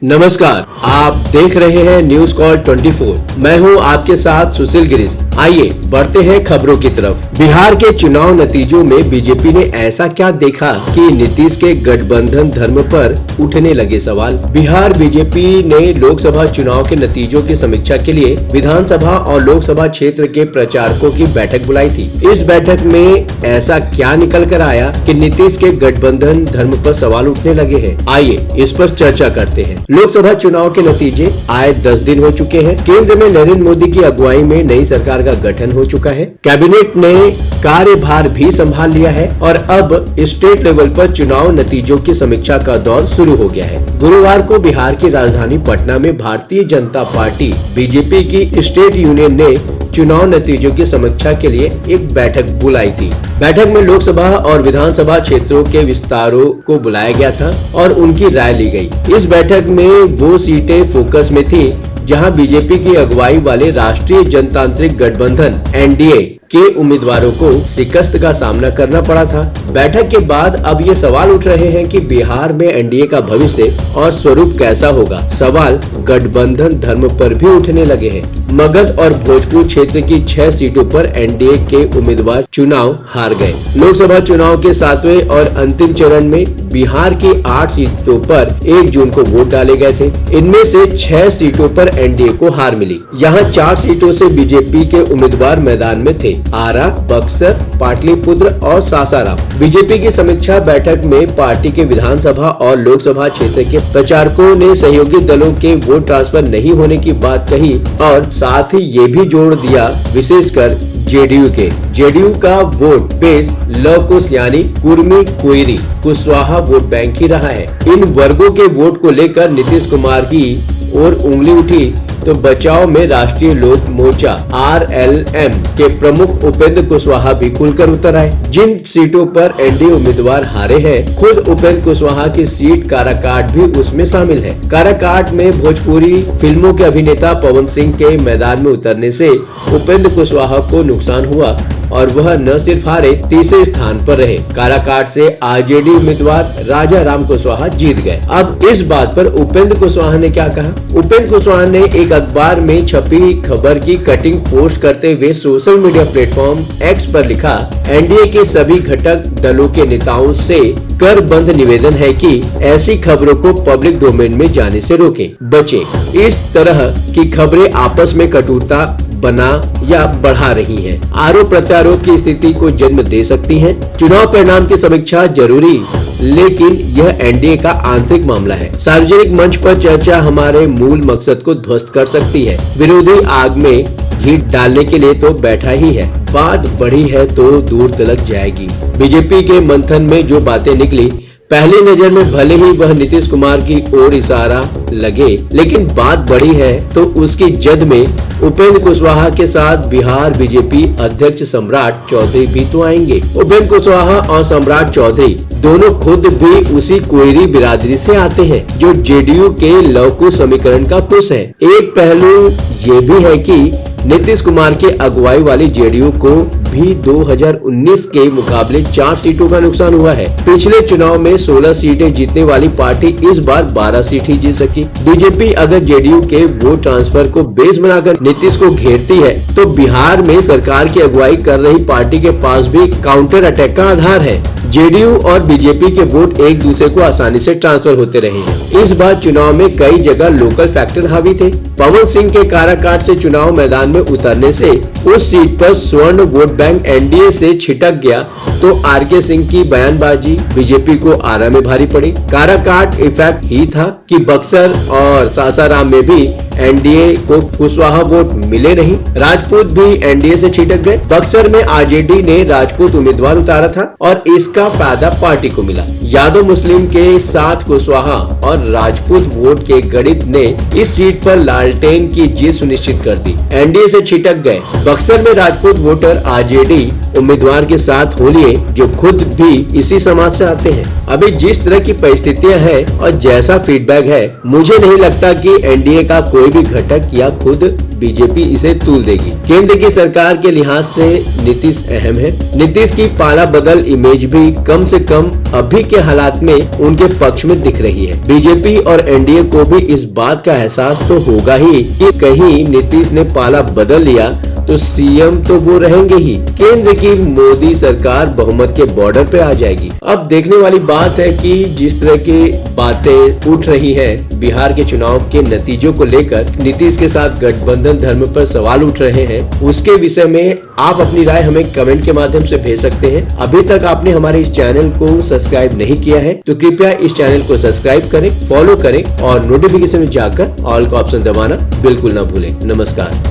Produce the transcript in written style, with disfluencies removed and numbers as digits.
नमस्कार, आप देख रहे हैं न्यूज कॉल 24। मैं हूं आपके साथ सुशील गिरीश। आइए बढ़ते हैं खबरों की तरफ। बिहार के चुनाव नतीजों में बीजेपी ने ऐसा क्या देखा कि नीतीश के गठबंधन धर्म पर उठने लगे सवाल। बिहार बीजेपी ने लोकसभा चुनाव के नतीजों की समीक्षा के लिए विधानसभा और लोकसभा क्षेत्र के प्रचारकों की बैठक बुलाई थी। इस बैठक में ऐसा क्या निकल कर आया कि नीतीश के गठबंधन धर्म पर सवाल उठने लगे हैं। आइए इस पर चर्चा करते हैं। लोकसभा चुनाव के नतीजे आए 10 दिन हो चुके हैं। केंद्र में नरेंद्र मोदी की अगुवाई में नई सरकार का गठन हो चुका है। कैबिनेट ने कार्यभार भी संभाल लिया है और अब स्टेट लेवल पर चुनाव नतीजों की समीक्षा का दौर शुरू हो गया है। गुरुवार को बिहार की राजधानी पटना में भारतीय जनता पार्टी बीजेपी की स्टेट यूनियन ने चुनाव नतीजों की समीक्षा के लिए एक बैठक बुलाई थी। बैठक में लोकसभा और विधानसभा क्षेत्रों के विस्तारों को बुलाया गया था और उनकी राय ली गई। इस बैठक में वो सीटें फोकस में थी जहां बीजेपी की अगुवाई वाले राष्ट्रीय जनतांत्रिक गठबंधन एनडीए के उम्मीदवारों को शिकस्त का सामना करना पड़ा था। बैठक के बाद अब ये सवाल उठ रहे हैं कि बिहार में एनडीए का भविष्य और स्वरूप कैसा होगा। सवाल गठबंधन धर्म पर भी उठने लगे हैं। मगध और भोजपुर क्षेत्र की 6 सीटों पर एनडीए के उम्मीदवार चुनाव हार गए। लोकसभा चुनाव के 7वें और अंतिम चरण में बिहार की 8 सीटों पर 1 जून को वोट डाले गए थे। इनमें से 6 सीटों पर एनडीए को हार मिली। यहाँ 4 सीटों से बीजेपी के उम्मीदवार मैदान में थे, आरा, बक्सर, पाटलिपुत्र और सासाराम। बीजेपी की समीक्षा बैठक में पार्टी के विधानसभा और लोकसभा क्षेत्र के प्रचारकों ने सहयोगी दलों के वोट ट्रांसफर नहीं होने की बात कही और साथ ही ये भी जोड़ दिया विशेषकर जेडीयू का वोट बेस लव कुश यानी कुर्मी, कोयरी, कुशवाहा वोट बैंक ही रहा है। इन वर्गों के वोट को लेकर नीतीश कुमार की ओर उंगली उठी तो बचाव में राष्ट्रीय लोक मोर्चा आरएलएम के प्रमुख उपेंद्र कुशवाहा भी खुलकर उतर आए। जिन सीटों पर एनडीए उम्मीदवार हारे हैं, खुद उपेंद्र कुशवाहा की सीट काराकाट भी उसमें शामिल है। काराकाट में भोजपुरी फिल्मों के अभिनेता पवन सिंह के मैदान में उतरने से उपेंद्र कुशवाहा को नुकसान हुआ और वह न सिर्फ हारे, तीसरे स्थान पर रहे। काराकाट से आरजेडी उम्मीदवार राजा राम कुशवाहा जीत गए। अब इस बात पर उपेंद्र कुशवाहा ने क्या कहा? उपेंद्र कुशवाहा ने एक अखबार में छपी खबर की कटिंग पोस्ट करते हुए सोशल मीडिया प्लेटफॉर्म एक्स पर लिखा, एनडीए के सभी घटक दलों के नेताओं से करबंद निवेदन है कि ऐसी खबरों को पब्लिक डोमेन में जाने से रोकें, बचें। इस तरह की खबरें आपस में कटुता बना या बढ़ा रही हैं, आरोप प्रत्यारोप की स्थिति को जन्म दे सकती हैं। चुनाव परिणाम की समीक्षा जरूरी, लेकिन यह एनडीए का आंतरिक मामला है। सार्वजनिक मंच पर चर्चा हमारे मूल मकसद को ध्वस्त कर सकती है। विरोधी आग में घी डालने के लिए तो बैठा ही है, बात बढ़ी है तो दूर तलक जाएगी। बीजेपी के मंथन में जो बातें निकली, पहली नजर में भले ही वह नीतीश कुमार की ओर इशारा लगे, लेकिन बात बढ़ी है तो उसकी जद में उपेंद्र कुशवाहा के साथ बिहार बीजेपी अध्यक्ष सम्राट चौधरी भी तो आएंगे। उपेंद्र कुशवाहा और सम्राट चौधरी दोनों खुद भी उसी कोयरी बिरादरी से आते हैं जो जेडीयू के लवकुश समीकरण का कुश है। एक पहलू ये भी है कि नीतीश कुमार के अगुवाई वाली जेडीयू को भी 2019 के मुकाबले 4 सीटों का नुकसान हुआ है। पिछले चुनाव में 16 सीटें जीतने वाली पार्टी इस बार 12 सीट ही जीत सकी। बीजेपी अगर जेडीयू के वोट ट्रांसफर को बेस बनाकर नीतीश को घेरती है तो बिहार में सरकार की अगुवाई कर रही पार्टी के पास भी काउंटर अटैक का आधार है। जेडीयू और बीजेपी के वोट एक दूसरे को आसानी से ट्रांसफर होते रहे हैं। इस बार चुनाव में कई जगह लोकल फैक्टर हावी थे। पवन सिंह के काराकाट से चुनाव मैदान में उतरने से उस सीट पर स्वर्ण वोट बैंक एनडीए से छिटक गया तो आरके सिंह की बयानबाजी बीजेपी को आरा में भारी पड़ी। काराकाट इफेक्ट ही था कि बक्सर और सासाराम में भी एनडीए को कुशवाहा वोट मिले नहीं। राजपूत भी एनडीए से छिटक गए। बक्सर में आरजेडी ने राजपूत उम्मीदवार उतारा था और इसका फायदा पार्टी को मिला। यादव मुस्लिम के साथ कुशवाहा और राजपूत वोट के गणित ने इस सीट पर लालटेन की जीत सुनिश्चित कर दी। एनडीए से छिटक गए। बक्सर में राजपूत वोटर आरजेडी उम्मीदवार के साथ हो लिए जो खुद भी इसी समाज से आते हैं। अभी जिस तरह की परिस्थितियां हैं और जैसा फीडबैक है, मुझे नहीं लगता कि एनडीए का कोई कोई भी घटक या खुद बीजेपी इसे तूल देगी। केंद्र की सरकार के लिहाज से नीतीश अहम है। नीतीश की पाला बदल इमेज भी कम से कम अभी के हालात में उनके पक्ष में दिख रही है। बीजेपी और एनडीए को भी इस बात का एहसास तो होगा ही कि कहीं नीतीश ने पाला बदल लिया तो सीएम तो वो रहेंगे ही। केंद्र की मोदी सरकार बहुमत के बॉर्डर पे आ जाएगी। अब देखने वाली बात है कि जिस तरह की बातें उठ रही हैं बिहार के चुनाव के नतीजों को लेकर, नीतीश के साथ गठबंधन धर्म पर सवाल उठ रहे हैं, उसके विषय में आप अपनी राय हमें कमेंट के माध्यम से भेज सकते हैं। अभी तक आपने हमारे इस चैनल को सब्सक्राइब नहीं किया है तो कृपया इस चैनल को सब्सक्राइब करें, फॉलो करें और नोटिफिकेशन में जाकर ऑल का ऑप्शन दबाना बिल्कुल ना भूलें। नमस्कार।